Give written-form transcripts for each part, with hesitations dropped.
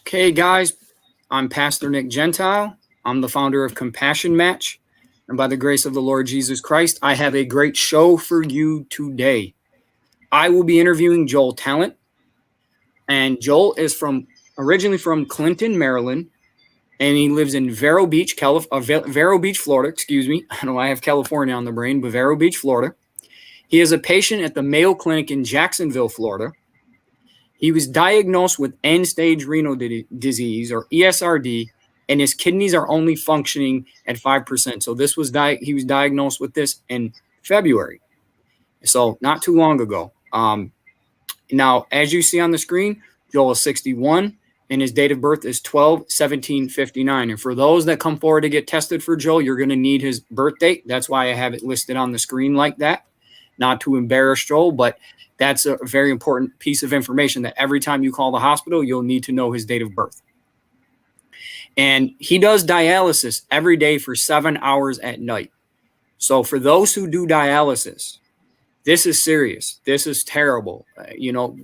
Okay, guys, I'm Pastor Nick Gentile. I'm the founder of Compassion Match. And by the grace of the Lord Jesus Christ, I have a great show for you today. I will be interviewing Joel Tallant. And Joel is originally from Clinton, Maryland, and he lives in Vero Beach, Florida. Excuse me. I know I have California on the brain, but Vero Beach, Florida. He is a patient at the Mayo Clinic in Jacksonville, Florida. He was diagnosed with End Stage Renal Disease, or ESRD, and his kidneys are only functioning at 5%. So he was diagnosed with this in February, so not too long ago. Now, as you see on the screen, Joel is 61, and his date of birth is 12/17/59. And for those that come forward to get tested for Joel, you're going to need his birth date. That's why I have it listed on the screen like that, not to embarrass Joel, but that's a very important piece of information that every time you call the hospital, you'll need to know his date of birth. And he does dialysis every day for 7 hours at night. So for those who do dialysis, this is serious. This is terrible.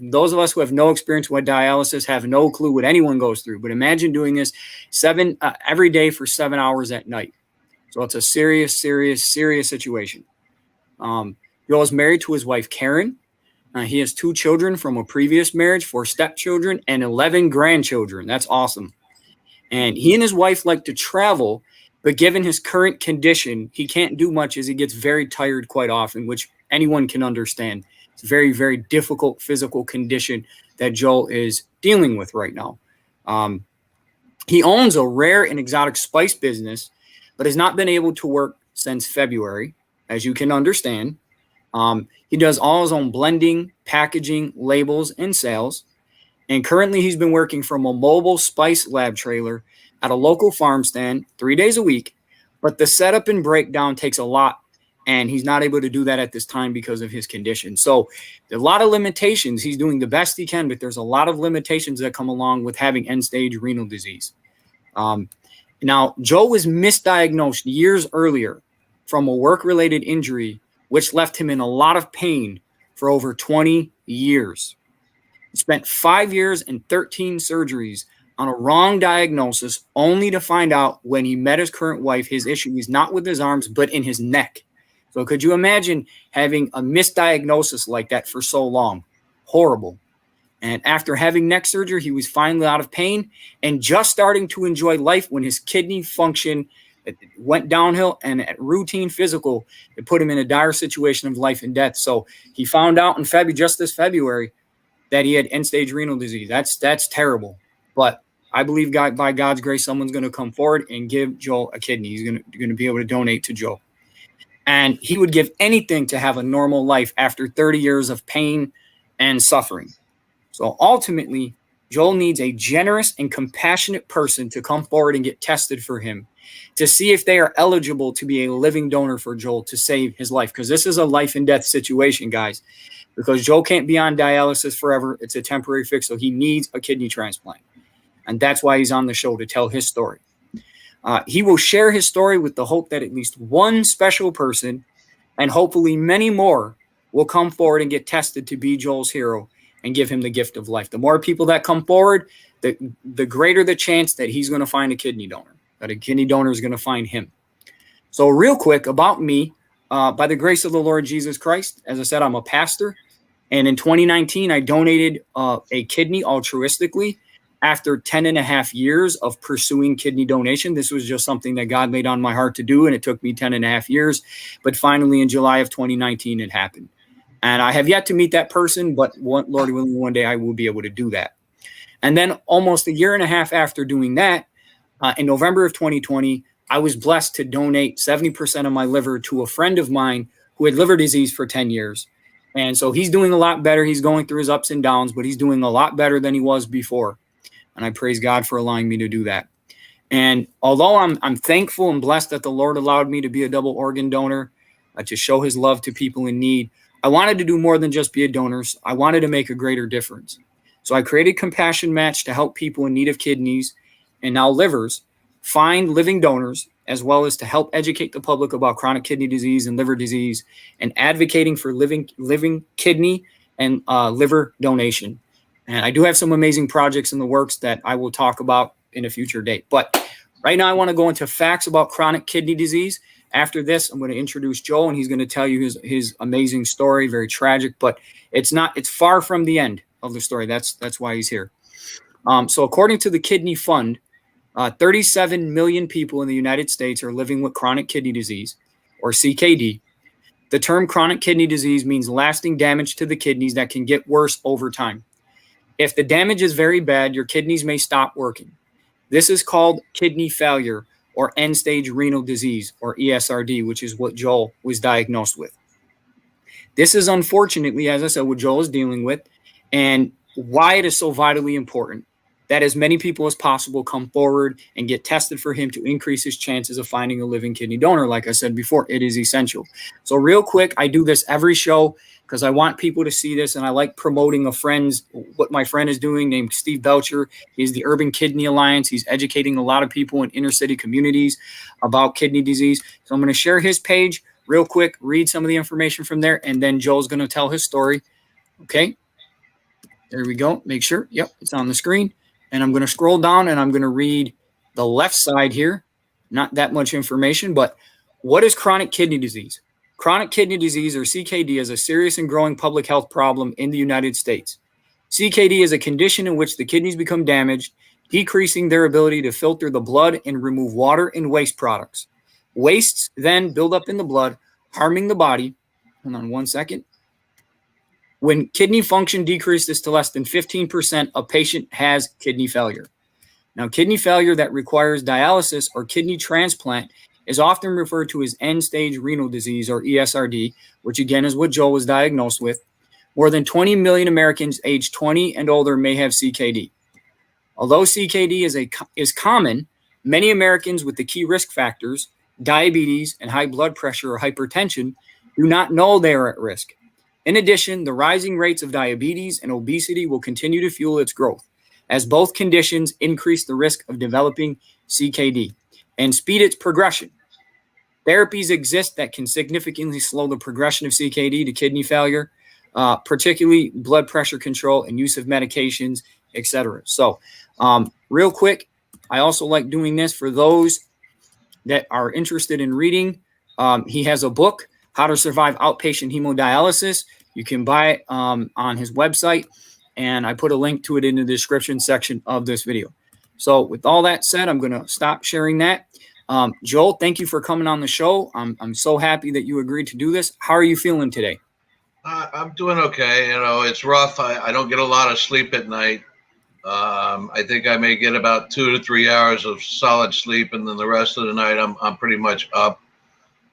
Those of us who have no experience with dialysis have no clue what anyone goes through. But imagine doing this every day for 7 hours at night. So it's a serious, serious, serious situation. Joel is married to his wife, Karen. He has 2 children from a previous marriage, 4 stepchildren, and 11 grandchildren. That's awesome. And he and his wife like to travel, but given his current condition, he can't do much as he gets very tired quite often, which anyone can understand. It's a very, very difficult physical condition that Joel is dealing with right now. He owns a rare and exotic spice business, but has not been able to work since February, as you can understand. He does all his own blending, packaging, labels, and sales. And currently he's been working from a mobile spice lab trailer at a local farm stand 3 days a week. But the setup and breakdown takes a lot, and he's not able to do that at this time because of his condition. So there are a lot of limitations. He's doing the best he can, but there's a lot of limitations that come along with having end-stage renal disease. Now, Joe was misdiagnosed years earlier from a work-related injury, which left him in a lot of pain for over 20 years. He spent 5 years and 13 surgeries on a wrong diagnosis, only to find out when he met his current wife, his issue is not with his arms, but in his neck. So could you imagine having a misdiagnosis like that for so long? Horrible. And after having neck surgery, he was finally out of pain and just starting to enjoy life when his kidney function went downhill, and at routine physical, it put him in a dire situation of life and death. So he found out in just this February that he had end-stage renal disease. That's terrible. But I believe by God's grace, someone's going to come forward and give Joel a kidney. He's going to be able to donate to Joel. And he would give anything to have a normal life after 30 years of pain and suffering. So ultimately, Joel needs a generous and compassionate person to come forward and get tested for him to see if they are eligible to be a living donor for Joel to save his life. Because this is a life and death situation, guys. Because Joel can't be on dialysis forever. It's a temporary fix, so he needs a kidney transplant. And that's why he's on the show, to tell his story. He will share his story with the hope that at least one special person, and hopefully many more, will come forward and get tested to be Joel's hero and give him the gift of life. The more people that come forward, the greater the chance that he's going to find a kidney donor, that a kidney donor is going to find him. So real quick about me, by the grace of the Lord Jesus Christ, as I said, I'm a pastor. And in 2019, I donated a kidney altruistically after 10 and a half years of pursuing kidney donation. This was just something that God laid on my heart to do, and it took me 10 and a half years. But finally, in July of 2019, it happened. And I have yet to meet that person, but Lord willing, one day I will be able to do that. And then almost a year and a half after doing that, in November of 2020, I was blessed to donate 70% of my liver to a friend of mine who had liver disease for 10 years. And so he's doing a lot better. He's going through his ups and downs, but he's doing a lot better than he was before. And I praise God for allowing me to do that. And although I'm thankful and blessed that the Lord allowed me to be a double organ donor, to show his love to people in need, I wanted to do more than just be a donor. I wanted to make a greater difference. So I created Compassion Match to help people in need of kidneys and now livers find living donors, as well as to help educate the public about chronic kidney disease and liver disease, and advocating for living kidney and liver donation. And I do have some amazing projects in the works that I will talk about in a future date. But right now I want to go into facts about chronic kidney disease. After this, I'm going to introduce Joel, and he's going to tell you his amazing story, very tragic, but it's far from the end of the story. That's why he's here. So according to the Kidney Fund, 37 million people in the United States are living with chronic kidney disease, or CKD. The term chronic kidney disease means lasting damage to the kidneys that can get worse over time. If the damage is very bad, your kidneys may stop working. This is called kidney failure or end stage renal disease, or ESRD, which is what Joel was diagnosed with. This is unfortunately, as I said, what Joel is dealing with, and why it is so vitally important that as many people as possible come forward and get tested for him to increase his chances of finding a living kidney donor. Like I said before, it is essential. So real quick, I do this every show because I want people to see this, and I like promoting what my friend is doing named Steve Belcher. He's the Urban Kidney Alliance. He's educating a lot of people in inner city communities about kidney disease. So I'm going to share his page real quick, read some of the information from there, and then Joel's going to tell his story. Okay, there we go. Make sure. Yep, it's on the screen. And I'm going to scroll down and I'm going to read the left side here. Not that much information, but what is chronic kidney disease? Chronic kidney disease, or CKD, is a serious and growing public health problem in the United States. CKD is a condition in which the kidneys become damaged, decreasing their ability to filter the blood and remove water and waste products. Wastes then build up in the blood, harming the body. Hold on one second. When kidney function decreases to less than 15%, a patient has kidney failure. Now, kidney failure that requires dialysis or kidney transplant is often referred to as End Stage Renal Disease, or ESRD, which again is what Joel was diagnosed with. More than 20 million Americans aged 20 and older may have CKD. Although CKD is common, many Americans with the key risk factors, diabetes and high blood pressure or hypertension, do not know they are at risk. In addition, the rising rates of diabetes and obesity will continue to fuel its growth, as both conditions increase the risk of developing CKD and speed its progression. Therapies exist that can significantly slow the progression of CKD to kidney failure, particularly blood pressure control and use of medications, etc. So real quick, I also like doing this for those that are interested in reading. He has a book, How to Survive Outpatient Hemodialysis. You can buy it on his website, and I put a link to it in the description section of this video. So with all that said, I'm going to stop sharing that. Joel, thank you for coming on the show. I'm so happy that you agreed to do this. How are you feeling today? I'm doing okay. You know, it's rough. I don't get a lot of sleep at night. I think I may get about 2 to 3 hours of solid sleep, and then the rest of the night I'm pretty much up.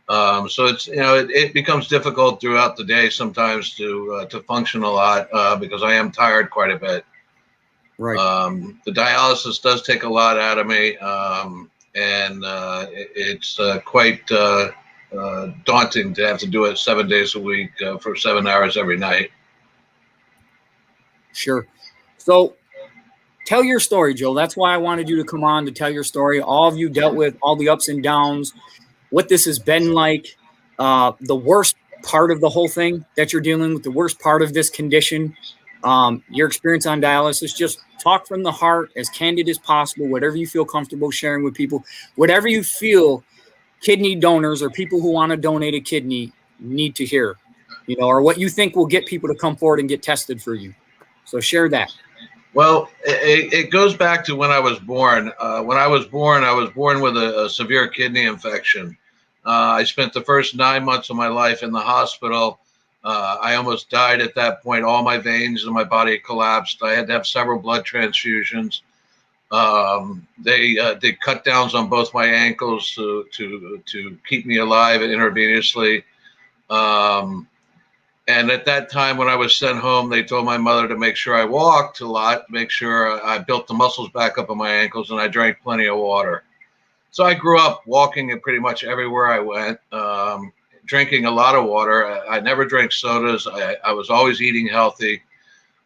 So it's, you know, it becomes difficult throughout the day sometimes to function a lot because I am tired quite a bit. Right. The dialysis does take a lot out of me, and it's quite daunting to have to do it 7 days a week for 7 hours every night. Sure. So tell your story, Joel. That's why I wanted you to come on, to tell your story. All of you dealt with all the ups and downs, what this has been like, the worst part of the whole thing that you're dealing with, the worst part of this condition, your experience on dialysis. Just talk from the heart, as candid as possible, whatever you feel comfortable sharing with people, whatever you feel kidney donors or people who want to donate a kidney need to hear, you know, or what you think will get people to come forward and get tested for you. So share that. Well, it goes back to when I was born. When I was born with a severe kidney infection. I spent the first 9 months of my life in the hospital. I almost died at that point. All my veins in my body collapsed. I had to have several blood transfusions. They did cut downs on both my ankles to keep me alive intravenously. And at that time, when I was sent home, they told my mother to make sure I walked a lot, make sure I built the muscles back up on my ankles, and I drank plenty of water. So I grew up walking it pretty much everywhere I went, drinking a lot of water. I never drank sodas. I was always eating healthy.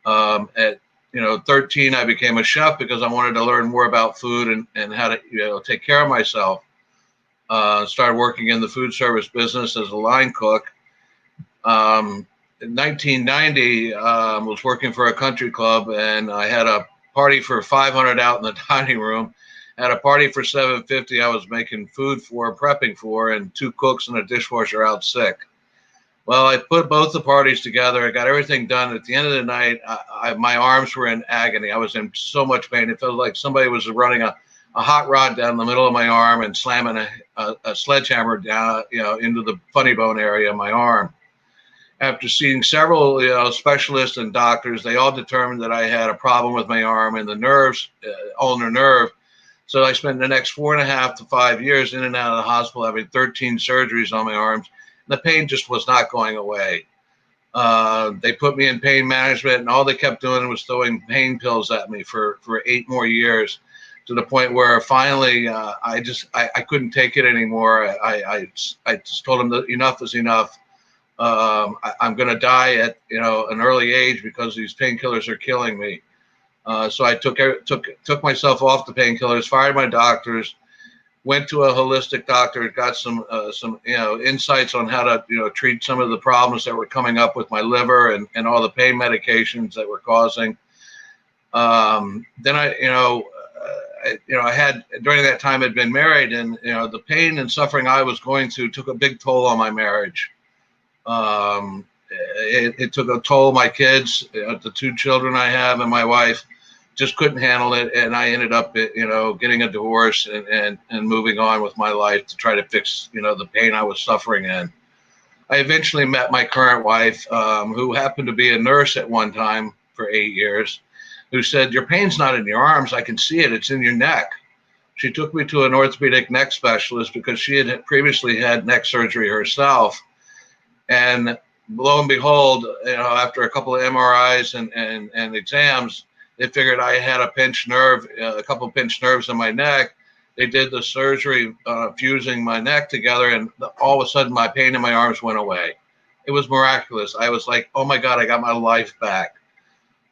At 13, I became a chef because I wanted to learn more about food and how to take care of myself. Started working in the food service business as a line cook. in 1990, was working for a country club, and I had a party for 500 out in the dining room. Had a party for 750. I was making food for, prepping for, and 2 cooks and a dishwasher out sick. Well, I put both the parties together. I got everything done. At the end of the night, my arms were in agony. I was in so much pain. It felt like somebody was running a hot rod down the middle of my arm and slamming a sledgehammer down, into the funny bone area of my arm. After seeing several, specialists and doctors, they all determined that I had a problem with my arm and the nerves, ulnar nerve. So I spent the next 4.5 to 5 years in and out of the hospital, having 13 surgeries on my arms. The pain just was not going away. They put me in pain management, and all they kept doing was throwing pain pills at me for 8 more years, to the point where finally I couldn't take it anymore. I just told them that enough is enough. I'm going to die at an early age because these painkillers are killing me. So I took myself off the painkillers, fired my doctors, went to a holistic doctor, got some insights on how to treat some of the problems that were coming up with my liver and all the pain medications that were causing. Then I had, during that time, had been married, and the pain and suffering I was going through took a big toll on my marriage. It took a toll on my kids, the 2 children I have, and my wife just couldn't handle it, and I ended up, getting a divorce and moving on with my life to try to fix, the pain I was suffering in. I eventually met my current wife, who happened to be a nurse at one time for 8 years, who said, "Your pain's not in your arms. I can see it. It's in your neck." She took me to an orthopedic neck specialist because she had previously had neck surgery herself. And lo and behold, after a couple of MRIs and exams, they figured I had a pinched nerve, a couple of pinched nerves in my neck. They did the surgery, fusing my neck together, and all of a sudden my pain in my arms went away. It was miraculous. I was like, oh my God, I got my life back.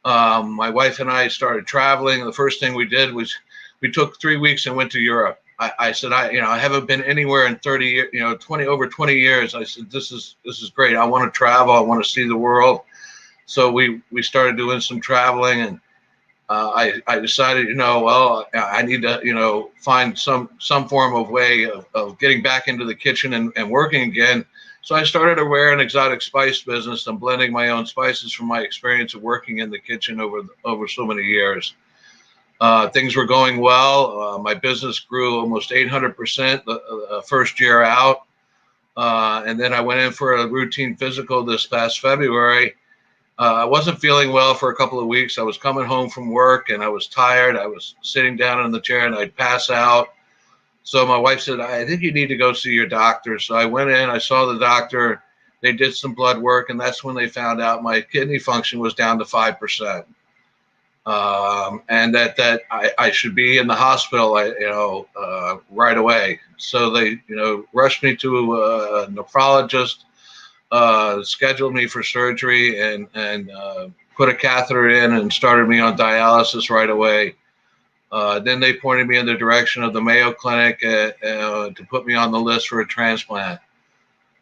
My wife and I started traveling. The first thing we did was we took 3 weeks and went to Europe. I said, I haven't been anywhere in 30 years, over 20 years. I said, this is great. I want to travel. I want to see the world. So we started doing some traveling, and I decided, I need to, find some form of way of getting back into the kitchen and working again. So I started a rare and exotic spice business and blending my own spices from my experience of working in the kitchen over so many years. Things were going well. My business grew almost 800% the first year out. And then I went in for a routine physical this past February. I wasn't feeling well for a couple of weeks. I was coming home from work and I was tired. I was sitting down in the chair and I'd pass out. So my wife said, I think you need to go see your doctor. So I went in, I saw the doctor. They did some blood work, and that's when they found out my kidney function was down to 5%. And that I should be in the hospital, right away. So they, rushed me to a nephrologist, scheduled me for surgery, and put a catheter in and started me on dialysis right away. Then they pointed me in the direction of the Mayo Clinic to put me on the list for a transplant.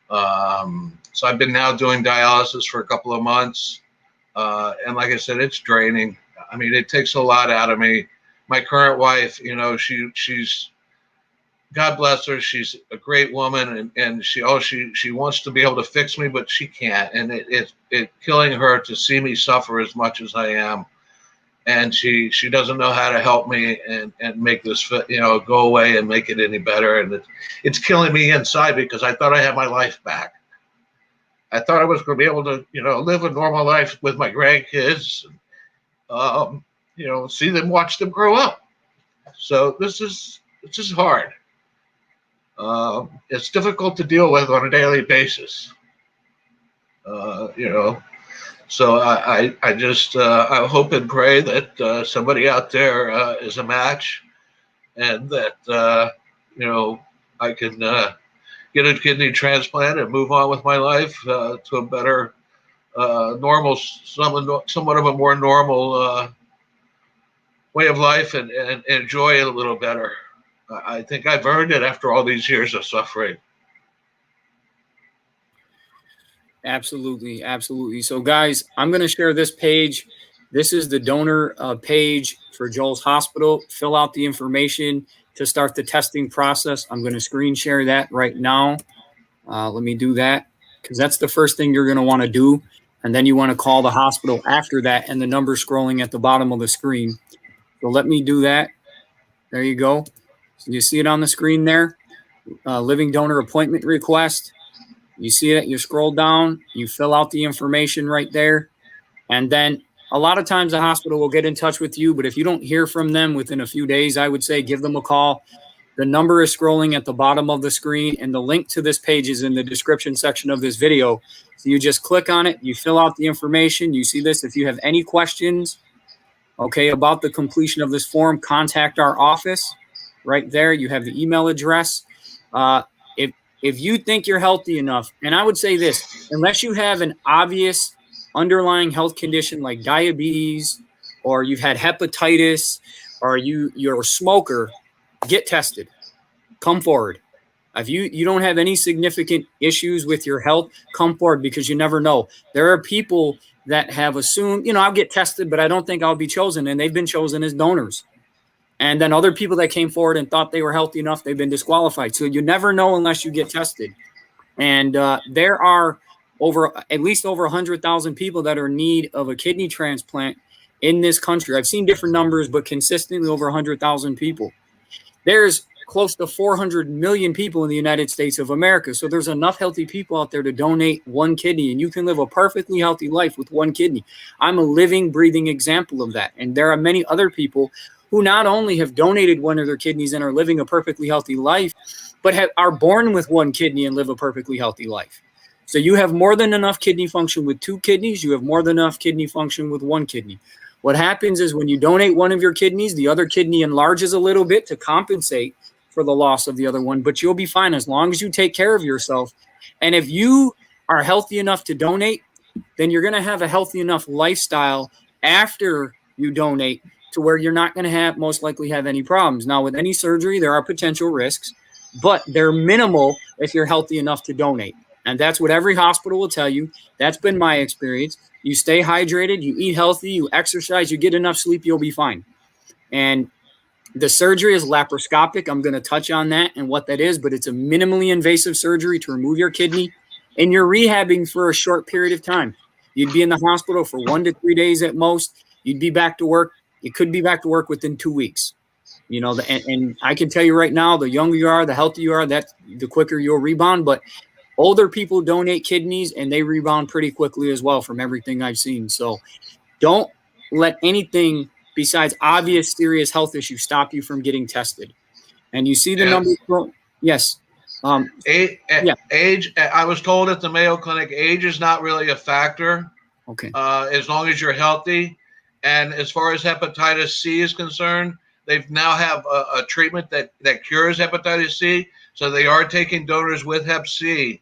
So I've been now doing dialysis for a couple of months. And like I said, it's draining. I mean, it takes a lot out of me. My current wife, she's, God bless her, she's a great woman, and she wants to be able to fix me, but she can't. And it's killing her to see me suffer as much as I am. And she doesn't know how to help me and make this, go away and make it any better. And it's killing me inside because I thought I had my life back. I thought I was going to be able to, live a normal life with my grandkids, see them, watch them grow up. So this is hard. It's difficult to deal with on a daily basis. So I just I hope and pray that somebody out there is a match, and that I can get a kidney transplant and move on with my life to a better, normal, somewhat of a more normal way of life, and enjoy it a little better. I think I've earned it after all these years of suffering. Absolutely, absolutely. So, guys, I'm going to share this page. This is the donor page for Joel's hospital. Fill out the information to start the testing process. I'm going to screen share that right now. Let me do that because that's the first thing you're going to want to do. And then you want to call the hospital after that, and the number scrolling at the bottom of the screen. So let me do that. There you go. So you see it on the screen there. Living donor appointment request. You see it, you scroll down, you fill out the information right there. And then a lot of times the hospital will get in touch with you, but if you don't hear from them within a few days, I would say give them a call. The number is scrolling at the bottom of the screen, and the link to this page is in the description section of this video. So you just click on it, you fill out the information, you see this. If you have any questions, okay, about the completion of this form, contact our office. Right there, you have the email address. If you think you're healthy enough, and I would say this, unless you have an obvious underlying health condition like diabetes, or you've had hepatitis, or you're a smoker, get tested. Come forward. If you don't have any significant issues with your health, come forward, because you never know. There are people that have assumed, I'll get tested, but I don't think I'll be chosen, and they've been chosen as donors. And then other people that came forward and thought they were healthy enough, they've been disqualified. So you never know unless you get tested. And there are at least over 100,000 people that are in need of a kidney transplant in this country. I've seen different numbers, but consistently over 100,000 people. There's close to 400 million people in the United States of America. So there's enough healthy people out there to donate one kidney, and you can live a perfectly healthy life with one kidney. I'm a living, breathing example of that. And there are many other people who not only have donated one of their kidneys and are living a perfectly healthy life, but are born with one kidney and live a perfectly healthy life. So you have more than enough kidney function with two kidneys. You have more than enough kidney function with one kidney. What happens is when you donate one of your kidneys, the other kidney enlarges a little bit to compensate for the loss of the other one, but you'll be fine as long as you take care of yourself. And if you are healthy enough to donate, then you're going to have a healthy enough lifestyle after you donate to where you're not going to most likely have any problems. Now, with any surgery, there are potential risks, but they're minimal if you're healthy enough to donate. And that's what every hospital will tell you. That's been my experience. You stay hydrated, you eat healthy, you exercise, you get enough sleep, you'll be fine. And the surgery is laparoscopic. I'm going to touch on that and what that is, but it's a minimally invasive surgery to remove your kidney, and you're rehabbing for a short period of time. You'd be in the hospital for 1 to 3 days at most. You'd be back to work. It could be back to work within 2 weeks. And I can tell you right now, the younger you are, the healthier you are, the quicker you'll rebound. But older people donate kidneys, and they rebound pretty quickly as well from everything I've seen. So don't let anything besides obvious serious health issues stop you from getting tested. And you see the numbers. Yes. Age. I was told at the Mayo Clinic, age is not really a factor. Okay. As long as you're healthy. And as far as hepatitis C is concerned, they now have a treatment that cures hepatitis C. So they are taking donors with Hep C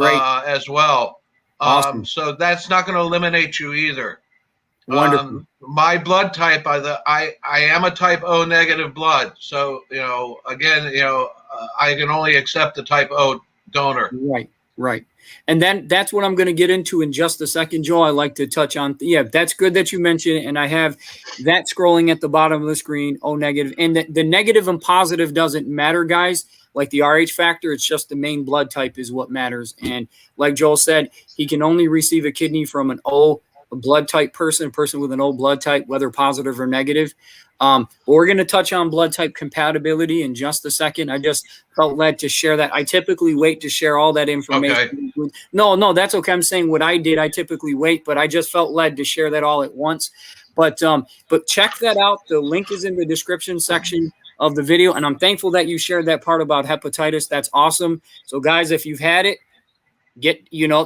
as well. Awesome. So that's not going to eliminate you either. Wonderful. My blood type, I am a type O negative blood. So, I can only accept the type O donor. Right. And then that's what I'm going to get into in just a second, Joel. I like to touch on. Yeah, that's good that you mentioned it. And I have that scrolling at the bottom of the screen, O negative. And the negative and positive doesn't matter, guys. Like the Rh factor, it's just the main blood type is what matters. And like Joel said, he can only receive a kidney from an O blood type person, a person with an O blood type, whether positive or negative. But we're going to touch on blood type compatibility in just a second. I just felt led to share that. I typically wait to share all that information. Okay. No, that's okay. I'm saying what I did. I typically wait, but I just felt led to share that all at once. But check that out. The link is in the description section of the video. And I'm thankful that you shared that part about hepatitis. That's awesome. So guys, if you've had it,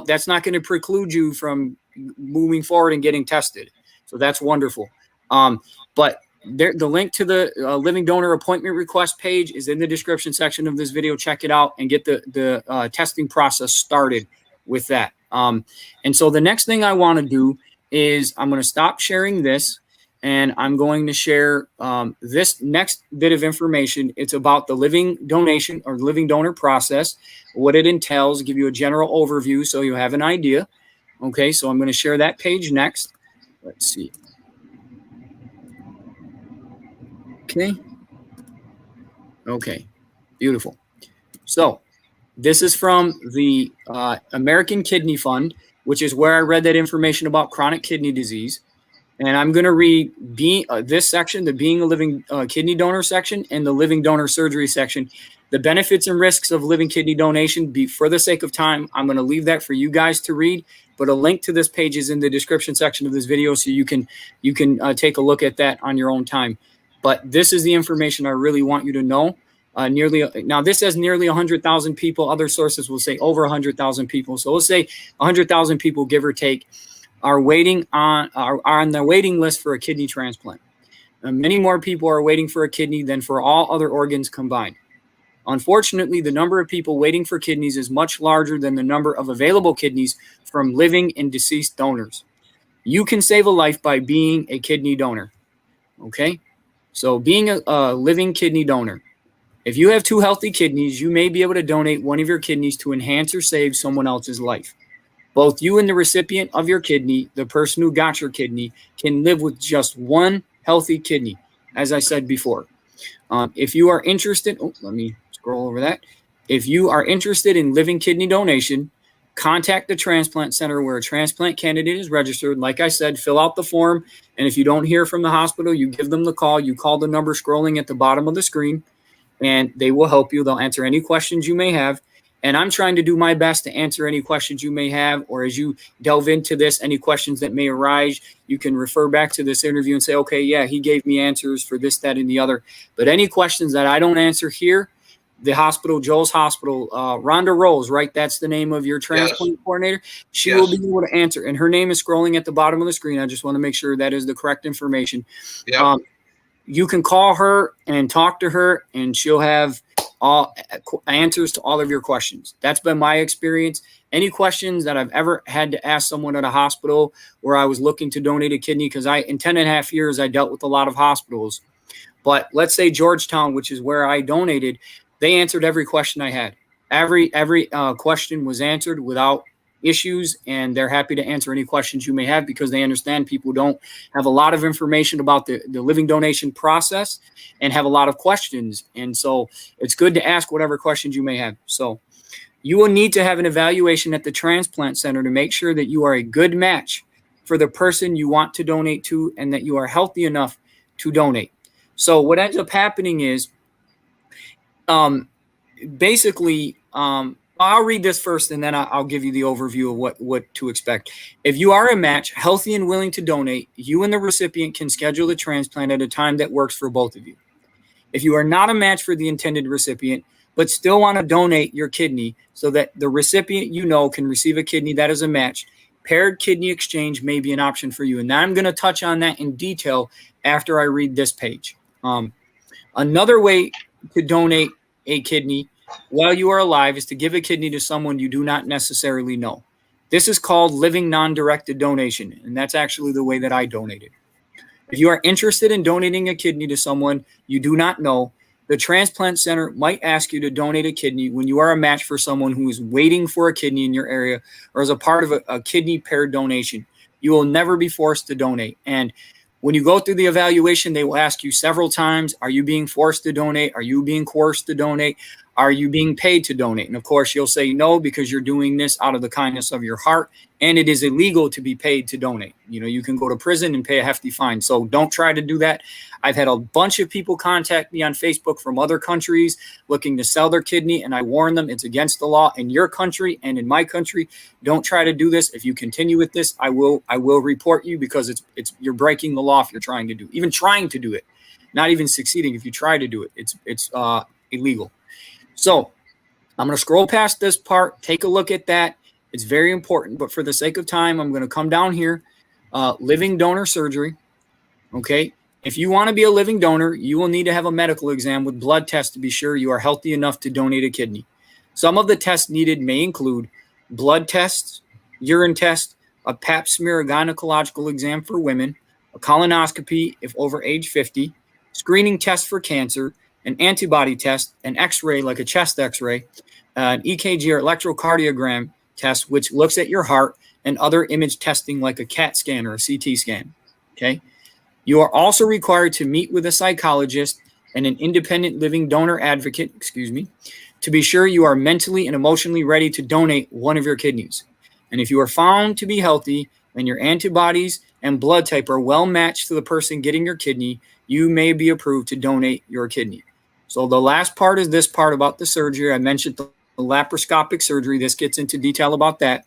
that's not going to preclude you from moving forward and getting tested. So that's wonderful. But the link to the living donor appointment request page is in the description section of this video. Check it out and get the testing process started with that. And so the next thing I want to do is I'm going to stop sharing this, and I'm going to share this next bit of information. It's about the living donation or living donor process, what it entails, give you a general overview so you have an idea. Okay, so I'm going to share that page next. Let's see. Okay. Okay, beautiful. So this is from the American Kidney Fund, which is where I read that information about chronic kidney disease. And I'm going to read this section, the being a living kidney donor section, and the living donor surgery section. The benefits and risks of living kidney donation. For the sake of time, I'm going to leave that for you guys to read. But a link to this page is in the description section of this video, so you can take a look at that on your own time. But this is the information I really want you to know. Now this says nearly 100,000 people. Other sources will say over 100,000 people. So let's say 100,000 people, give or take, are on the waiting list for a kidney transplant. Many more people are waiting for a kidney than for all other organs combined. Unfortunately, the number of people waiting for kidneys is much larger than the number of available kidneys from living and deceased donors. You can save a life by being a kidney donor. Okay? So being a living kidney donor. If you have 2 healthy kidneys, you may be able to donate one of your kidneys to enhance or save someone else's life. Both you and the recipient of your kidney, the person who got your kidney, can live with just 1 healthy kidney, as I said before. If you are interested, let me scroll over that. If you are interested in living kidney donation, contact the transplant center where a transplant candidate is registered. Like I said, fill out the form. And if you don't hear from the hospital, you give them the call. You call the number scrolling at the bottom of the screen, and they will help you. They'll answer any questions you may have. And I'm trying to do my best to answer any questions you may have, or as you delve into this, any questions that may arise, you can refer back to this interview and say, okay, yeah, he gave me answers for this, that, and the other. But any questions that I don't answer here, the hospital, Joel's hospital, Rhonda Rose, right? That's the name of your transplant coordinator. She will be able to answer. And her name is scrolling at the bottom of the screen. I just want to make sure that is the correct information. You can call her and talk to her, and she'll have all answers to all of your questions. That's been my experience. Any questions that I've ever had to ask someone at a hospital where I was looking to donate a kidney, because in 10.5 years, I dealt with a lot of hospitals. But let's say Georgetown, which is where I donated, they answered every question I had. Every question was answered without issues, and they're happy to answer any questions you may have, because they understand people don't have a lot of information about the living donation process and have a lot of questions. And so it's good to ask whatever questions you may have. So you will need to have an evaluation at the transplant center to make sure that you are a good match for the person you want to donate to, and that you are healthy enough to donate. So what ends up happening is, I'll read this first, and then I'll give you the overview of what to expect. If you are a match, healthy and willing to donate, you and the recipient can schedule the transplant at a time that works for both of you. If you are not a match for the intended recipient, but still want to donate your kidney so that the recipient can receive a kidney that is a match, paired kidney exchange may be an option for you. And now I'm going to touch on that in detail after I read this page. Another way to donate a kidney while you are alive is to give a kidney to someone you do not necessarily know. This is called living non-directed donation, and that's actually the way that I donated. If you are interested in donating a kidney to someone you do not know, the transplant center might ask you to donate a kidney when you are a match for someone who is waiting for a kidney in your area, or as a part of a kidney paired donation. You will never be forced to donate. And when you go through the evaluation, they will ask you several times, are you being forced to donate? Are you being coerced to donate? Are you being paid to donate? And of course, you'll say no, because you're doing this out of the kindness of your heart, and it is illegal to be paid to donate. You can go to prison and pay a hefty fine. So don't try to do that. I've had a bunch of people contact me on Facebook from other countries looking to sell their kidney, and I warn them it's against the law in your country and in my country. Don't try to do this. If you continue with this, I will report you, because you're breaking the law if you're trying to do it. Not even succeeding. If you try to do it, it's illegal. So I'm going to scroll past this part. Take a look at that. It's very important. But for the sake of time, I'm going to come down here. Living donor surgery. Okay. If you want to be a living donor, you will need to have a medical exam with blood tests to be sure you are healthy enough to donate a kidney. Some of the tests needed may include blood tests, urine tests, a pap smear, a gynecological exam for women, a colonoscopy if over age 50, screening tests for cancer, an antibody test, an x-ray like a chest x-ray, an EKG or electrocardiogram test, which looks at your heart, and other image testing like a CAT scan or a CT scan. Okay. You are also required to meet with a psychologist and an independent living donor advocate, to be sure you are mentally and emotionally ready to donate one of your kidneys. And if you are found to be healthy and your antibodies and blood type are well matched to the person getting your kidney, you may be approved to donate your kidney. So the last part is this part about the surgery. I mentioned the laparoscopic surgery. This gets into detail about that.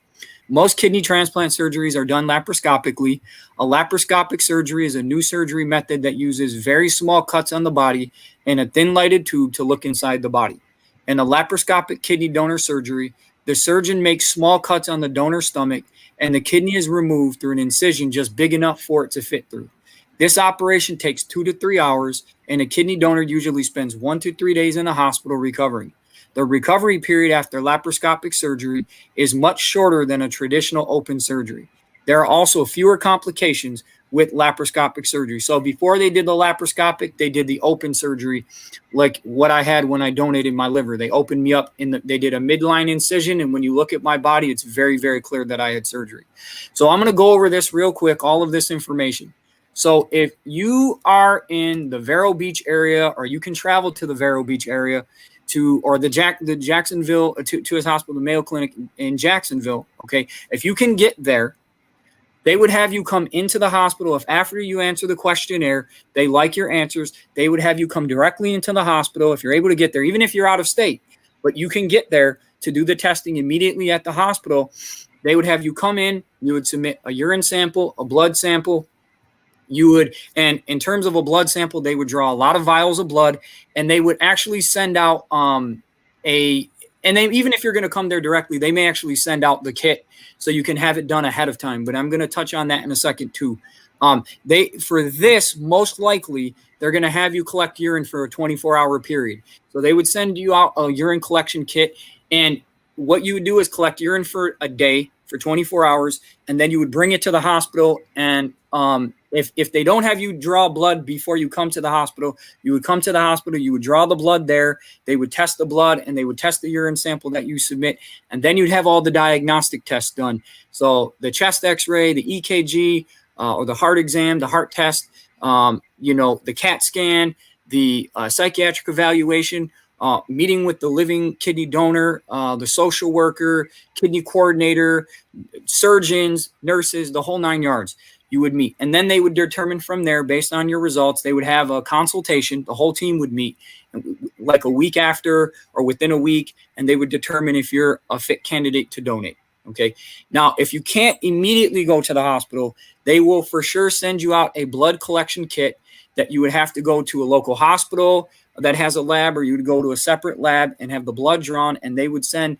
Most kidney transplant surgeries are done laparoscopically. A laparoscopic surgery is a new surgery method that uses very small cuts on the body and a thin lighted tube to look inside the body. In a laparoscopic kidney donor surgery, the surgeon makes small cuts on the donor's stomach and the kidney is removed through an incision just big enough for it to fit through. This operation takes 2 to 3 hours, and a kidney donor usually spends 1 to 3 days in the hospital recovering. The recovery period after laparoscopic surgery is much shorter than a traditional open surgery. There are also fewer complications with laparoscopic surgery. So before they did the laparoscopic, they did the open surgery, like what I had when I donated my liver. They opened me up, they did a midline incision, and when you look at my body, it's very, very clear that I had surgery. So I'm going to go over this real quick, all of this information. So if you are in the Vero Beach area, or you can travel to the Vero Beach area, or the Jacksonville, to his hospital, the Mayo Clinic in Jacksonville, okay, if you can get there, they would have you come into the hospital. If after you answer the questionnaire, they like your answers, they would have you come directly into the hospital if you're able to get there, even if you're out of state. But you can get there to do the testing immediately at the hospital. They would have you come in, you would submit a urine sample, a blood sample. And in terms of a blood sample, they would draw a lot of vials of blood, and they would actually send out even if you're going to come there directly, they may actually send out the kit so you can have it done ahead of time. But I'm going to touch on that in a second too. For this, most likely, they're going to have you collect urine for a 24-hour period. So they would send you out a urine collection kit, and what you would do is collect urine for a day, for 24 hours, and then you would bring it to the hospital. And if they don't have you draw blood before you come to the hospital, you would come to the hospital, you would draw the blood there, they would test the blood, and they would test the urine sample that you submit, and then you'd have all the diagnostic tests done. So the chest x-ray, the EKG, or the heart exam, the heart test, the CAT scan, the psychiatric evaluation, meeting with the living kidney donor, the social worker, kidney coordinator, surgeons, nurses, the whole 9 yards. You would meet. And then they would determine from there, based on your results, they would have a consultation. The whole team would meet like a week after or within a week, and they would determine if you're a fit candidate to donate. Okay. Now, if you can't immediately go to the hospital, they will for sure send you out a blood collection kit that you would have to go to a local hospital that has a lab, or you would go to a separate lab and have the blood drawn, and they would send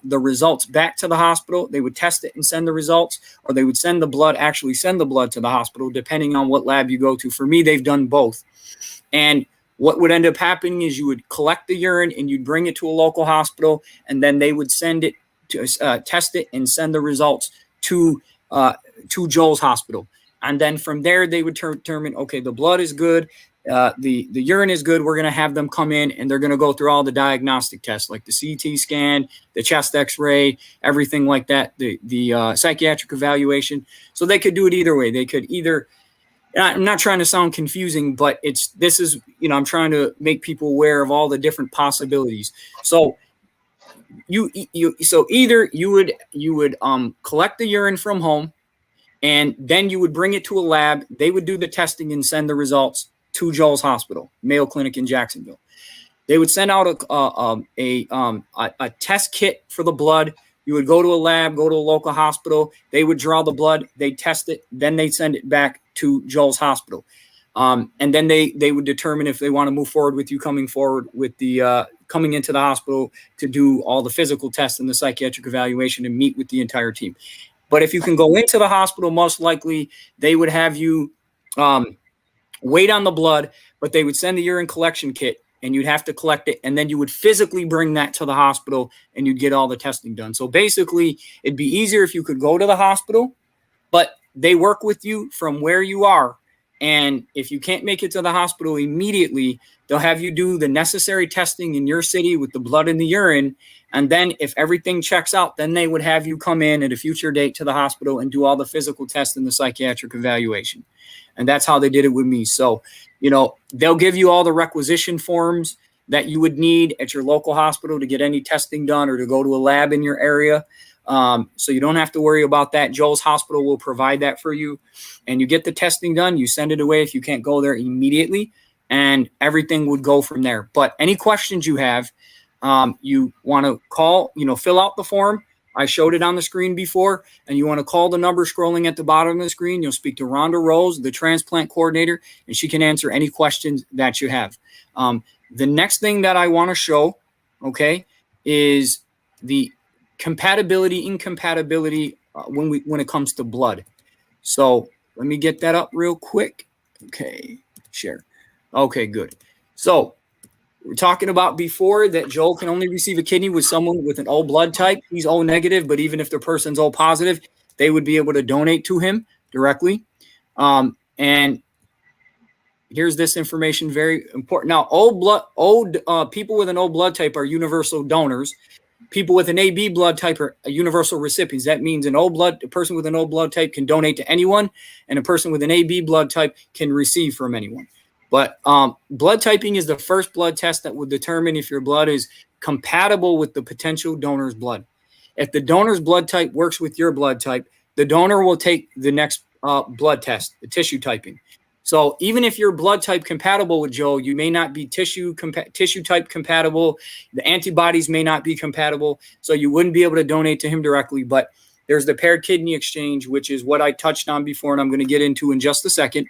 the results back to the hospital. They would test it and send the results, or they would send the blood to the hospital, depending on what lab you go to. For me, they've done both. And what would end up happening is you would collect the urine and you'd bring it to a local hospital, and then they would send it to test it and send the results to Joel's hospital. And then from there, they would determine, okay, the blood is good. The urine is good. We're going to have them come in, and they're going to go through all the diagnostic tests, like the CT scan, the chest x-ray, everything like that, the psychiatric evaluation. So they could do it either way. They could either, I'm not trying to sound confusing, but I'm trying to make people aware of all the different possibilities. So either you would collect the urine from home, and then you would bring it to a lab. They would do the testing and send the results to Joel's hospital, Mayo Clinic in Jacksonville. They would send out a test kit for the blood. You would go to a lab, go to a local hospital. They would draw the blood, they test it, then they send it back to Joel's hospital. And then they would determine if they want to move forward with you coming into the hospital to do all the physical tests and the psychiatric evaluation and meet with the entire team. But if you can go into the hospital, most likely they would have you wait on the blood, but they would send the urine collection kit, and you'd have to collect it, and then you would physically bring that to the hospital, and you'd get all the testing done. So basically, it'd be easier if you could go to the hospital, but they work with you from where you are. And if you can't make it to the hospital immediately, they'll have you do the necessary testing in your city with the blood and the urine. And then if everything checks out, then they would have you come in at a future date to the hospital and do all the physical tests and the psychiatric evaluation. And that's how they did it with me. So, you know, they'll give you all the requisition forms that you would need at your local hospital to get any testing done or to go to a lab in your area. So you don't have to worry about that. Joel's hospital will provide that for you. And you get the testing done, you send it away if you can't go there immediately, and everything would go from there. But any questions you have, you want to call, you know, fill out the form. I showed it on the screen before, and you want to call the number scrolling at the bottom of the screen. You'll speak to Rhonda Rose, the transplant coordinator, and she can answer any questions that you have. The next thing that I want to show, okay, is the compatibility, incompatibility when it comes to blood. So let me get that up real quick. Okay, share. Okay, good. So we're talking about before that Joel can only receive a kidney with someone with an O blood type. He's O negative, but even if the person's O positive, they would be able to donate to him directly. And here's this information, very important. Now, people with an O blood type are universal donors. People with an AB blood type are universal recipients. That means a person with an O blood type can donate to anyone, and a person with an AB blood type can receive from anyone. But blood typing is the first blood test that will determine if your blood is compatible with the potential donor's blood. If the donor's blood type works with your blood type, the donor will take the next blood test, the tissue typing. So even if you're blood type compatible with Joe, you may not be tissue type compatible. The antibodies may not be compatible, so you wouldn't be able to donate to him directly. But there's the paired kidney exchange, which is what I touched on before, and I'm going to get into in just a second.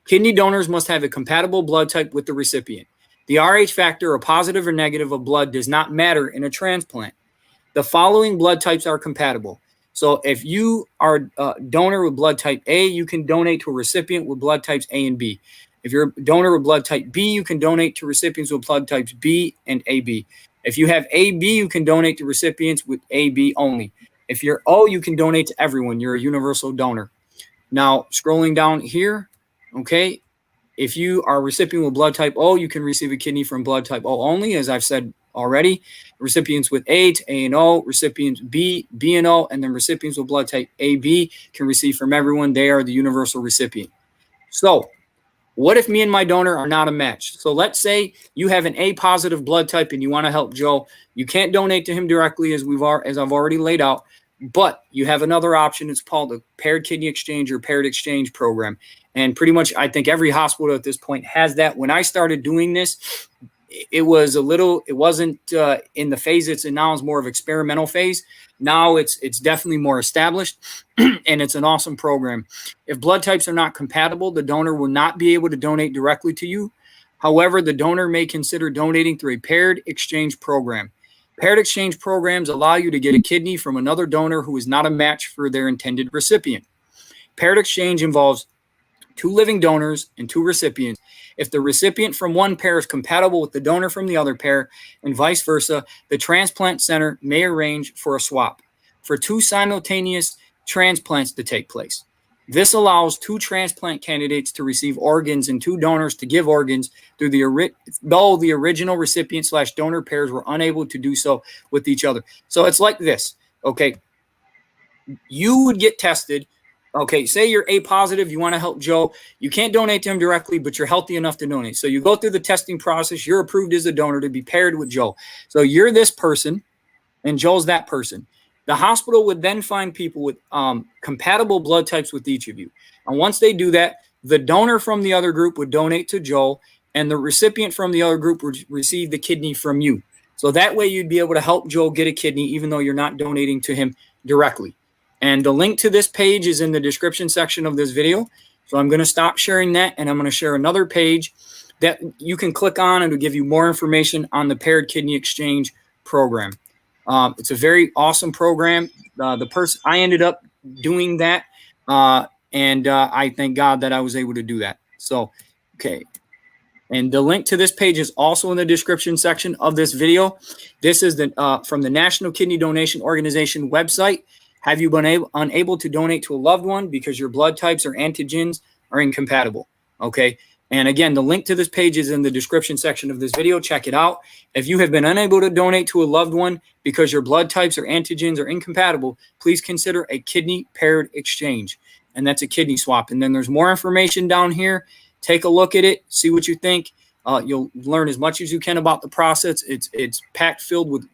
Kidney donors must have a compatible blood type with the recipient. The RH factor, or positive or negative of blood, does not matter in a transplant. The following blood types are compatible. So if you are a donor with blood type A, you can donate to a recipient with blood types A and B. If you're a donor with blood type B, you can donate to recipients with blood types B and AB. If you have AB, you can donate to recipients with AB only. If you're O, you can donate to everyone. You're a universal donor. Now, scrolling down here, okay, if you are a recipient with blood type O, you can receive a kidney from blood type O only, as I've said already. Recipients with A to A and O, recipients B, B and O, and then recipients with blood type AB can receive from everyone. They are the universal recipient. So what if me and my donor are not a match? So let's say you have an A positive blood type and you want to help Joe. You can't donate to him directly, as I've already laid out, but you have another option. It's called the paired kidney exchange or paired exchange program. And pretty much I think every hospital at this point has that. When I started doing this, it wasn't in the phase it's in now. It's more of experimental phase. Now it's definitely more established, and it's an awesome program. If blood types are not compatible, the donor will not be able to donate directly to you. However, the donor may consider donating through a paired exchange program. Paired exchange programs allow you to get a kidney from another donor who is not a match for their intended recipient. Paired exchange involves 2 living donors and 2 recipients. If the recipient from one pair is compatible with the donor from the other pair, and vice versa, the transplant center may arrange for a swap for 2 simultaneous transplants to take place. This allows 2 transplant candidates to receive organs and 2 donors to give organs though the original recipient/donor pairs were unable to do so with each other. So it's like this, okay? You would get tested. Okay, say you're A positive, you want to help Joe. You can't donate to him directly, but you're healthy enough to donate. So you go through the testing process. You're approved as a donor to be paired with Joe. So you're this person, and Joe's that person. The hospital would then find people with compatible blood types with each of you. And once they do that, the donor from the other group would donate to Joe, and the recipient from the other group would receive the kidney from you. So that way you'd be able to help Joe get a kidney, even though you're not donating to him directly. And the link to this page is in the description section of this video. So I'm going to stop sharing that, and I'm going to share another page that you can click on, and it'll give you more information on the paired kidney exchange program. It's a very awesome program. I ended up doing that, and I thank God that I was able to do that. So, okay. And the link to this page is also in the description section of this video. This is from the National Kidney Donation Organization website. Have you been unable to donate to a loved one because your blood types or antigens are incompatible. Okay. And again, the link to this page is in the description section of this video. Check it out. If you have been unable to donate to a loved one because your blood types or antigens are incompatible, please consider a kidney paired exchange. And that's a kidney swap. And then there's more information down here. Take a look at it. See what you think. You'll learn as much as you can about the process. It's packed filled with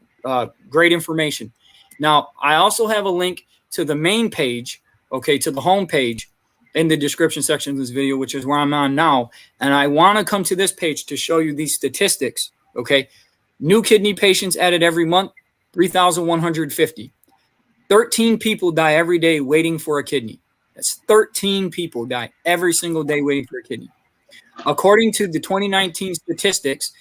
great information. Now, I also have a link to the main page, okay, to the home page in the description section of this video, which is where I'm on now. And I want to come to this page to show you these statistics, okay? New kidney patients added every month, 3,150. 13 people die every day waiting for a kidney. That's 13 people die every single day waiting for a kidney. According to the 2019 statistics,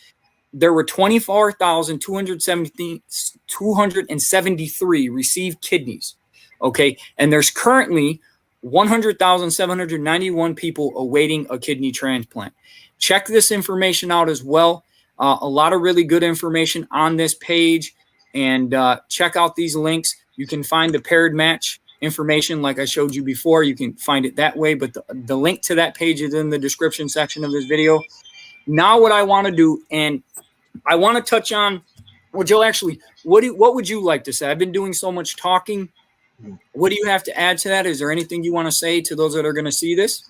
there were 24,273 received kidneys, okay? And there's currently 100,791 people awaiting a kidney transplant. Check this information out as well. A lot of really good information on this page, and check out these links. You can find the paired match information like I showed you before. You can find it that way, but the link to that page is in the description section of this video. Now what I want to do, and I want to touch on, well, Joe, actually, what would you like to say? I've been doing so much talking. What do you have to add to that? Is there anything you want to say to those that are going to see this?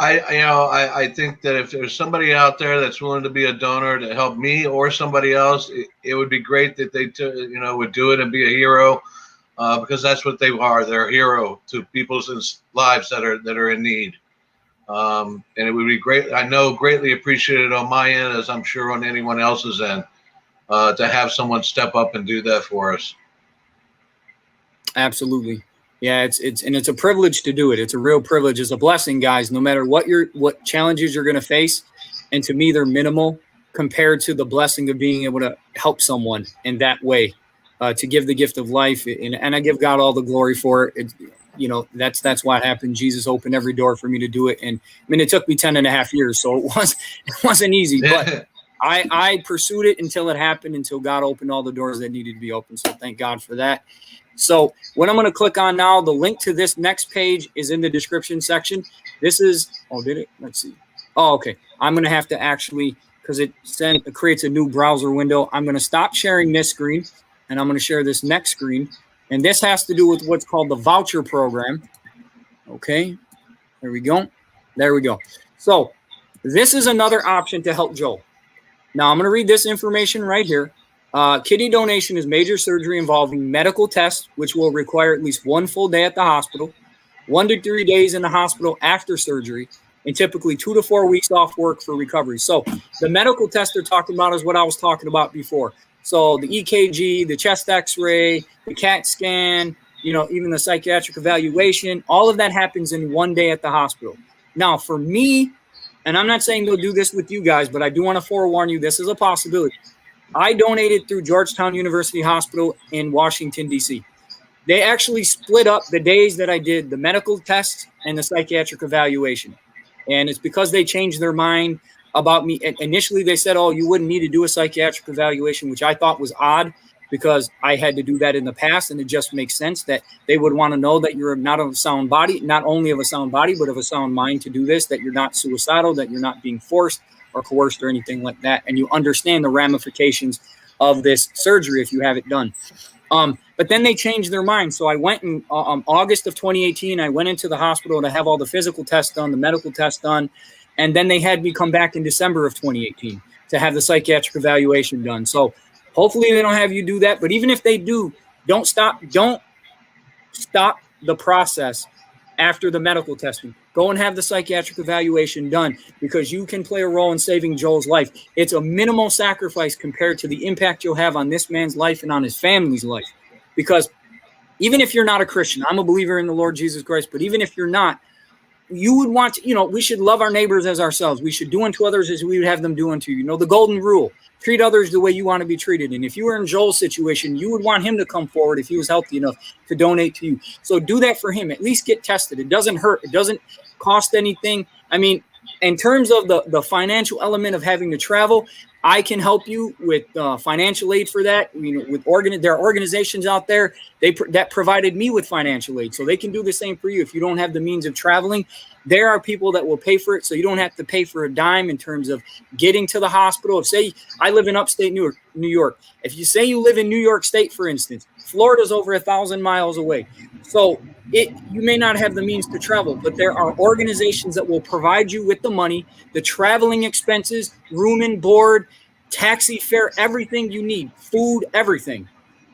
I think that if there's somebody out there that's willing to be a donor to help me or somebody else, it would be great that they would do it and be a hero, because that's what they are. They're a hero to people's lives that are in need. And it would be great. I know greatly appreciated on my end, as I'm sure on anyone else's end, to have someone step up and do that for us. Absolutely. Yeah, it's a privilege to do it. It's a real privilege. It's a blessing, guys, no matter what challenges you're going to face. And to me, they're minimal compared to the blessing of being able to help someone in that way, to give the gift of life. And I give God all the glory for it. That's why it happened. Jesus opened every door for me to do it. And I mean, it took me 10 and a half years, so it wasn't easy, but I pursued it until it happened, until God opened all the doors that needed to be opened. So thank God for that. So what I'm going to click on now, the link to this next page is in the description section. This is, did it? Let's see. Oh, okay. I'm going to have to actually, because it creates a new browser window. I'm going to stop sharing this screen, and I'm going to share this next screen. And this has to do with what's called the voucher program. Okay. There we go. There we go. So this is another option to help Joel. Now I'm going to read this information right here. Kidney donation is major surgery involving medical tests, which will require at least 1 full day at the hospital, 1 to 3 days in the hospital after surgery, and typically 2 to 4 weeks off work for recovery. So the medical test they're talking about is what I was talking about before. So the EKG, the chest x-ray, the CAT scan, even the psychiatric evaluation, all of that happens in 1 day at the hospital. Now, for me, and I'm not saying they'll do this with you guys, but I do want to forewarn you, this is a possibility. I donated through Georgetown University Hospital in Washington, D.C. They actually split up the days that I did the medical tests and the psychiatric evaluation. And it's because they changed their mind about me. Initially, they said, you wouldn't need to do a psychiatric evaluation, which I thought was odd because I had to do that in the past. And it just makes sense that they would want to know that you're not of a sound body, not only of a sound body, but of a sound mind to do this, that you're not suicidal, that you're not being forced or coerced or anything like that. And you understand the ramifications of this surgery if you have it done. But then they changed their mind. So I went in August of 2018, I went into the hospital to have all the physical tests done, the medical tests done. And then they had me come back in December of 2018 to have the psychiatric evaluation done. So hopefully they don't have you do that. But even if they do, don't stop the process after the medical testing. Go and have the psychiatric evaluation done, because you can play a role in saving Joel's life. It's a minimal sacrifice compared to the impact you'll have on this man's life and on his family's life. Because even if you're not a Christian, I'm a believer in the Lord Jesus Christ, but even if you're not, you would want to, we should love our neighbors as ourselves. We should do unto others as we would have them do unto you. The golden rule, treat others the way you want to be treated. And if you were in Joel's situation, you would want him to come forward if he was healthy enough to donate to you. So do that for him. At least get tested. It doesn't hurt. It doesn't cost anything. I mean, in terms of the financial element of having to travel, I can help you with financial aid for that. With there are organizations out there that provided me with financial aid, so they can do the same for you. If you don't have the means of traveling, there are people that will pay for it, so you don't have to pay for a dime in terms of getting to the hospital. If, say, I live in upstate New York. If you say you live in New York State, for instance, Florida's over 1,000 miles away. So you may not have the means to travel, but there are organizations that will provide you with the money, the traveling expenses, room and board, taxi fare, everything you need, food, everything.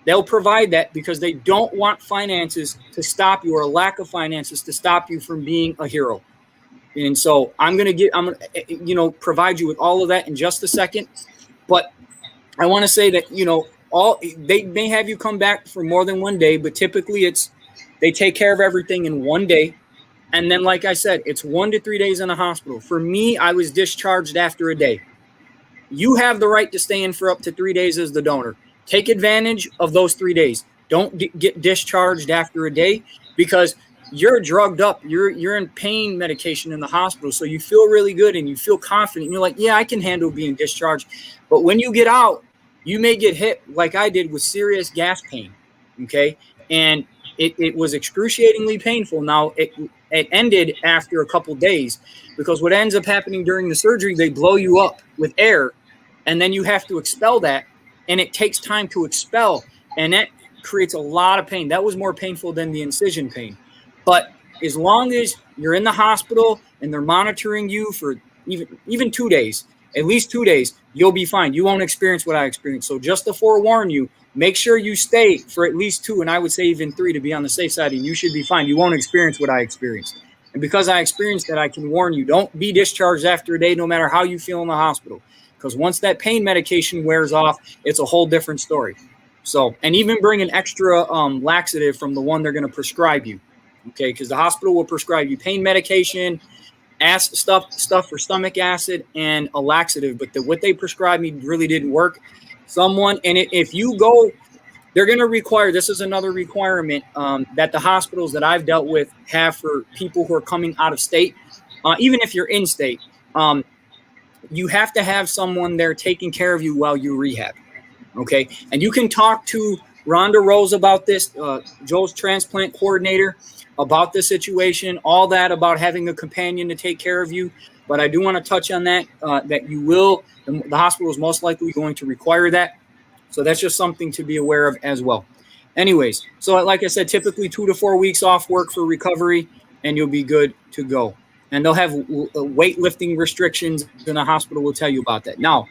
They'll provide that because they don't want finances to stop you, or a lack of finances to stop you from being a hero. And so I'm going to provide you with all of that in just a second. But I want to say that, they may have you come back for more than one day, but typically they take care of everything in one day. And then, like I said, it's 1 to 3 days in the hospital. For me, I was discharged after a day. You have the right to stay in for up to 3 days as the donor. Take advantage of those 3 days. Don't get discharged after a day, because you're drugged up. You're in pain medication in the hospital, so you feel really good and you feel confident. You're like, yeah, I can handle being discharged. But when you get out, you may get hit, like I did, with serious gas pain. Okay, and it was excruciatingly painful. Now it ended after a couple days, because what ends up happening during the surgery, they blow you up with air, and then you have to expel that, and it takes time to expel, and that creates a lot of pain. That was more painful than the incision pain. But as long as you're in the hospital and they're monitoring you for even 2 days, at least 2 days, you'll be fine. You won't experience what I experienced. So just to forewarn you, make sure you stay for at least 2, and I would say even 3 to be on the safe side, and you should be fine. You won't experience what I experienced. And because I experienced that, I can warn you, don't be discharged after a day, no matter how you feel in the hospital. Because once that pain medication wears off, it's a whole different story. So, and even bring an extra laxative from the one they're going to prescribe you. Okay, because the hospital will prescribe you pain medication, stuff for stomach acid, and a laxative. But what they prescribed me really didn't work. If you go, they're going to require, this is another requirement that the hospitals that I've dealt with have for people who are coming out of state, even if you're in state, you have to have someone there taking care of you while you rehab. Okay, and you can talk to Rhonda Rose about this, Joel's transplant coordinator, about the situation, all that about having a companion to take care of you. But I do want to touch on that, that you will, the hospital is most likely going to require that. So that's just something to be aware of as well. Anyways, so like I said, typically 2 to 4 weeks off work for recovery, and you'll be good to go. And they'll have weightlifting restrictions, and the hospital will tell you about that. Now,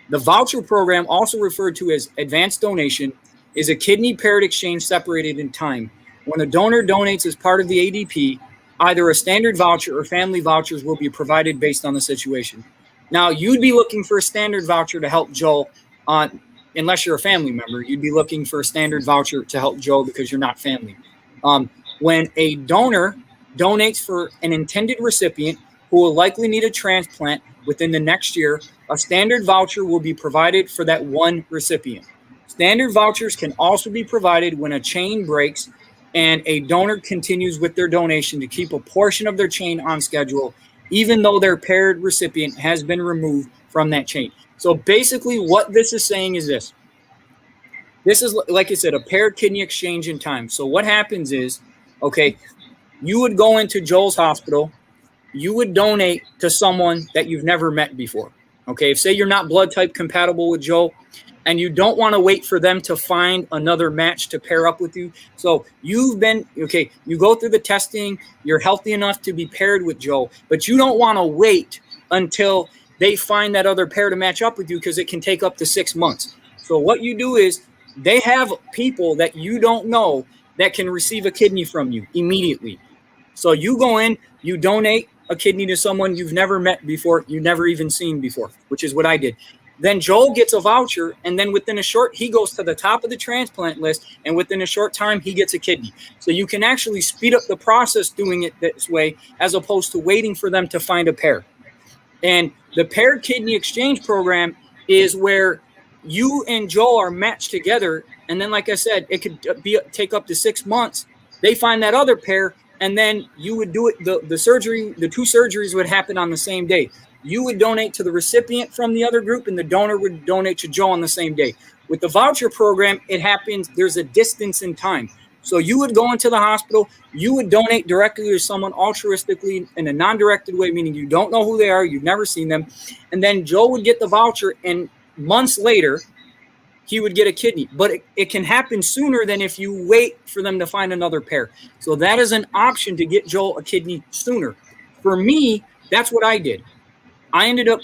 the voucher program, also referred to as advanced donation, is a kidney paired exchange separated in time. When a donor donates as part of the ADP, either a standard voucher or family vouchers will be provided based on the situation. Now, you'd be looking for a standard voucher to help Joel, unless you're a family member. You'd be looking for a standard voucher to help Joel because you're not family. When a donor donates for an intended recipient who will likely need a transplant within the next year, a standard voucher will be provided for that one recipient. Standard vouchers can also be provided when a chain breaks and a donor continues with their donation to keep a portion of their chain on schedule, even though their paired recipient has been removed from that chain. So basically what this is saying is this. This is, like I said, a paired kidney exchange in time. So what happens is, okay, you would go into Joel's hospital, you would donate to someone that you've never met before. Okay, if say you're not blood type compatible with Joel, and you don't want to wait for them to find another match to pair up with you. So you go through the testing, you're healthy enough to be paired with Joel, but you don't want to wait until they find that other pair to match up with you, because it can take up to 6 months. So what you do is, they have people that you don't know that can receive a kidney from you immediately. So you go in, you donate a kidney to someone you've never met before, you've never even seen before, which is what I did. Then Joel gets a voucher, and then he goes to the top of the transplant list, and within a short time, he gets a kidney. So you can actually speed up the process doing it this way, as opposed to waiting for them to find a pair. And the paired kidney exchange program is where you and Joel are matched together. And then, like I said, it could take up to 6 months. They find that other pair, and then you would do it. The 2 surgeries would happen on the same day. you would donate to the recipient from the other group, and the donor would donate to Joe on the same day. With the voucher program, it happens, there's a distance in time. So you would go into the hospital, you would donate directly to someone altruistically in a non-directed way, meaning you don't know who they are, you've never seen them. And then Joe would get the voucher, and months later, he would get a kidney. But it can happen sooner than if you wait for them to find another pair. So that is an option to get Joel a kidney sooner. For me, that's what I did. I ended up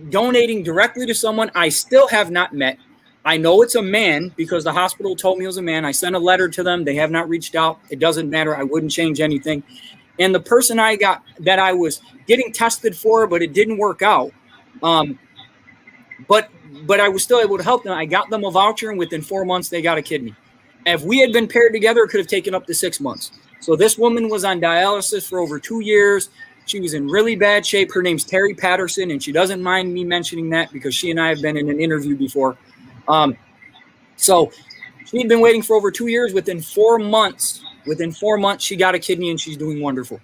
donating directly to someone I still have not met. I know it's a man because the hospital told me it was a man. I sent a letter to them. They have not reached out. It doesn't matter. I wouldn't change anything. And the person I got that I was getting tested for, but it didn't work out. But I was still able to help them. I got them a voucher, and within 4 months, they got a kidney. If we had been paired together, it could have taken up to 6 months. So this woman was on dialysis for over 2 years. She was in really bad shape. Her name's Terry Patterson, and she doesn't mind me mentioning that because she and I have been in an interview before. So she'd been waiting for over 2 years. Within 4 months, she got a kidney, and she's doing wonderful.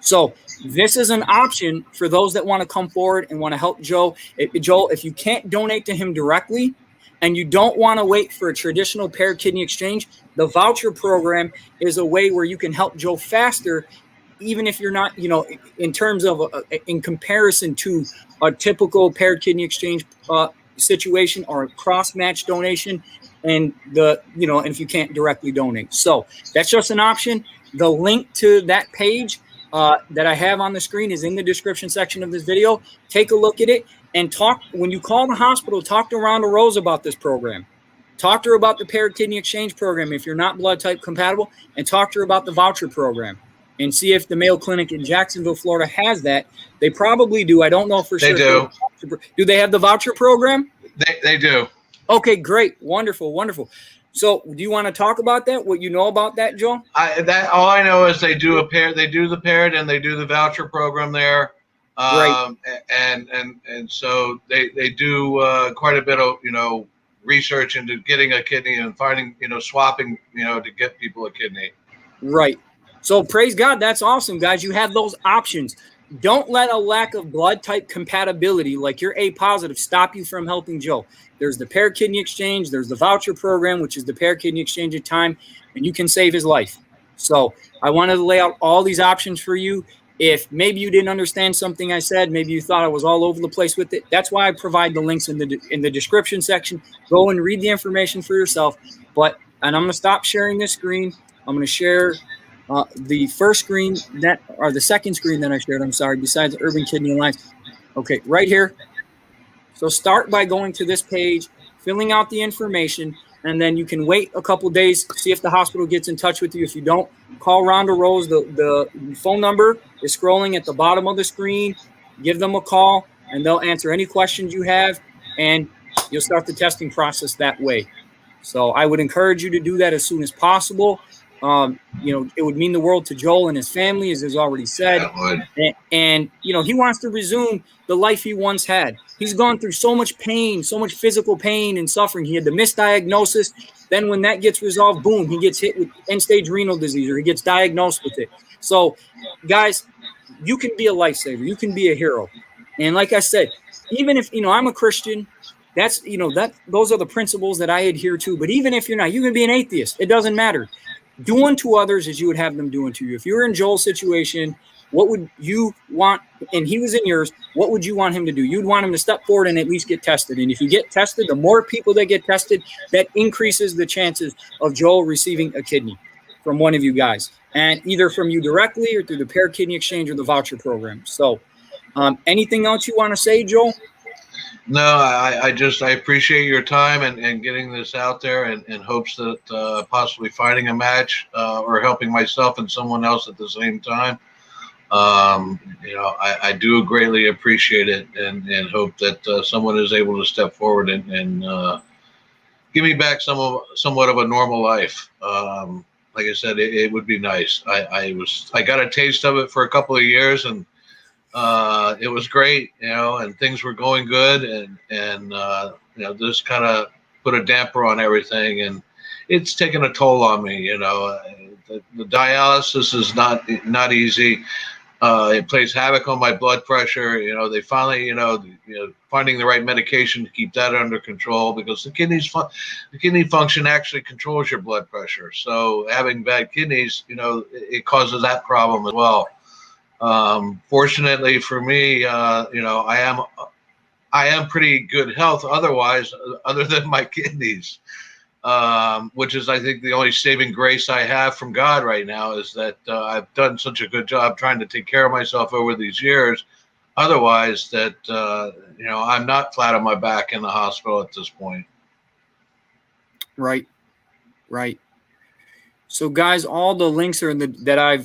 So this is an option for those that want to come forward and want to help Joe. Joel, if you can't donate to him directly and you don't want to wait for a traditional paired kidney exchange, the voucher program is a way where you can help Joe faster, even if you're not, in terms of, in comparison to a typical paired kidney exchange situation or a cross-match donation, and and if you can't directly donate. So that's just an option. The link to that page that I have on the screen is in the description section of this video. Take a look at it and talk. When you call the hospital, talk to Rhonda Rose about this program. Talk to her about the paired kidney exchange program if you're not blood type compatible, and talk to her about the voucher program and see if the Mayo Clinic in Jacksonville, Florida has that. They probably do. I don't know for sure. They do. Do they have the voucher program? They do. Okay, great. Wonderful, wonderful. So do you want to talk about that? What you know about that, Joe? All I know is they do the paired and they do the voucher program there. Right. And so they do quite a bit of, research into getting a kidney and finding, swapping, to get people a kidney. Right. So praise God. That's awesome, guys. You have those options. Don't let a lack of blood type compatibility, like you're A positive, stop you from helping Joe. There's the paired kidney exchange. There's the voucher program, which is the paired kidney exchange at time, and you can save his life. So I wanted to lay out all these options for you. If maybe you didn't understand something I said, maybe you thought I was all over the place with it, that's why I provide the links in the description section. Go and read the information for yourself. And I'm going to stop sharing this screen. I'm going to share the first screen the second screen that I shared, I'm sorry, besides Urban Kidney Alliance. Okay, right here. So start by going to this page, filling out the information, and then you can wait a couple days, see if the hospital gets in touch with you. If you don't, call Rhonda Rose. The phone number is scrolling at the bottom of the screen. Give them a call, and they'll answer any questions you have, and you'll start the testing process that way. So I would encourage you to do that as soon as possible. It would mean the world to Joel and his family, as is already said. And he wants to resume the life he once had. He's gone through so much pain, so much physical pain and suffering. He had the misdiagnosis. Then when that gets resolved, boom, he gets hit with End Stage Renal Disease, or he gets diagnosed with it. So, guys, you can be a lifesaver. You can be a hero. And like I said, even if, I'm a Christian, those are the principles that I adhere to. But even if you're not, you can be an atheist. It doesn't matter. Do unto others as you would have them do unto you. If you were in Joel's situation, what would you want, and he was in yours, what would you want him to do? You'd want him to step forward and at least get tested. And if you get tested, the more people that get tested, that increases the chances of Joel receiving a kidney from one of you guys, and either from you directly or through the paired kidney exchange or the voucher program. So anything else you want to say, Joel? No, I appreciate your time and getting this out there, and in hopes that possibly finding a match or helping myself and someone else at the same time. I do greatly appreciate it, and hope that someone is able to step forward and give me back somewhat of a normal life. Like I said, it would be nice. I got a taste of it for a couple of years, and it was great, and things were going good, and this kind of put a damper on everything, and it's taken a toll on me. The dialysis is not easy. It plays havoc on my blood pressure. They finally, finding the right medication to keep that under control, because the kidney function actually controls your blood pressure. So having bad kidneys, it causes that problem as well. Fortunately for me, I am pretty good health otherwise, other than my kidneys, which is, I think, the only saving grace I have from God right now, is that I've done such a good job trying to take care of myself over these years. Otherwise, that, I'm not flat on my back in the hospital at this point. Right. Right. So guys, all the links are in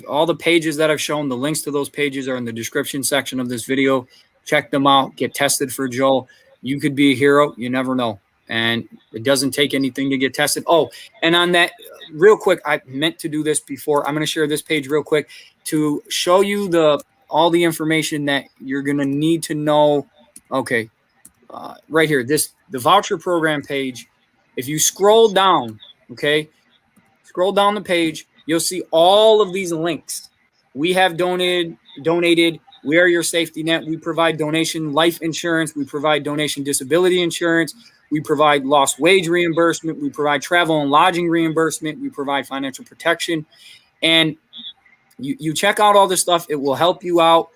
all the pages that I've shown, the links to those pages are in the description section of this video. Check them out, get tested for Joel. You could be a hero. You never know. And it doesn't take anything to get tested. Oh, and on that, real quick, I meant to do this before. I'm going to share this page real quick to show you all the information that you're going to need to know. Okay. Right here, the voucher program page. If you scroll down, okay, scroll down the page, you'll see all of these links. We have donated. We are your safety net. We provide donation life insurance. We provide donation disability insurance. We provide lost wage reimbursement. We provide travel and lodging reimbursement. We provide financial protection. And you check out all this stuff. It will help you out.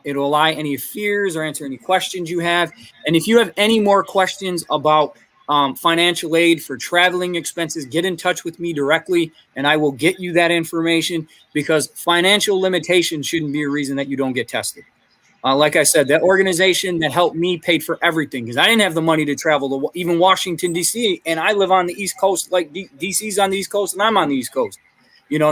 It'll allay any fears or answer any questions you have. And if you have any more questions about financial aid for traveling expenses, get in touch with me directly and I will get you that information, because financial limitations shouldn't be a reason that you don't get tested. Like I said, that organization that helped me paid for everything, because I didn't have the money to travel to even Washington, D.C., and I live on the East Coast, like D.C.'s on the East Coast and I'm on the East Coast.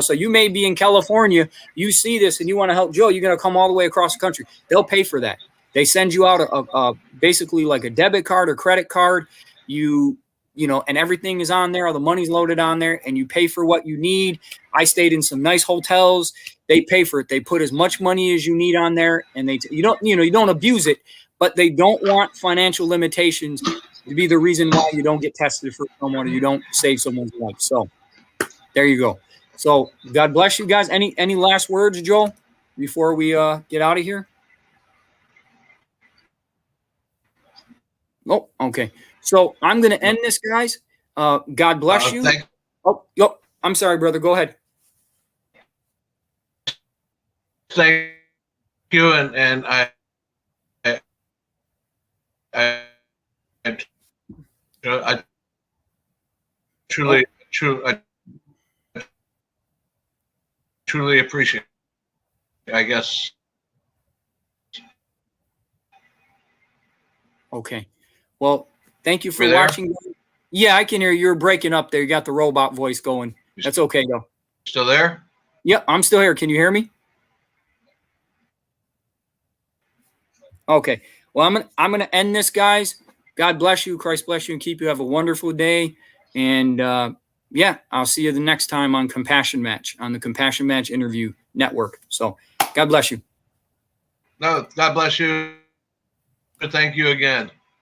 So you may be in California, you see this and you want to help Joe, you're going to come all the way across the country. They'll pay for that. They send you out basically like a debit card or credit card. And everything is on there. All the money's loaded on there, and you pay for what you need. I stayed in some nice hotels. They pay for it. They put as much money as you need on there, and you don't abuse it, but they don't want financial limitations to be the reason why you don't get tested for someone or you don't save someone's life. So there you go. So God bless you guys. Any last words, Joel, before we get out of here? Oh, okay. So I'm going to end this, guys. God bless you. I'm sorry, brother. Go ahead. Thank you, and I truly appreciate it, I guess. Okay. Well, thank you for watching. Yeah, I can hear you. You're breaking up there. You got the robot voice going. That's okay, though. Still there? Yeah, I'm still here. Can you hear me? Okay. Well, I'm gonna end this, guys. God bless you. Christ bless you and keep you. Have a wonderful day. And yeah, I'll see you the next time on Compassion Match, on the Compassion Match Interview Network. So God bless you. No, God bless you. Thank you again.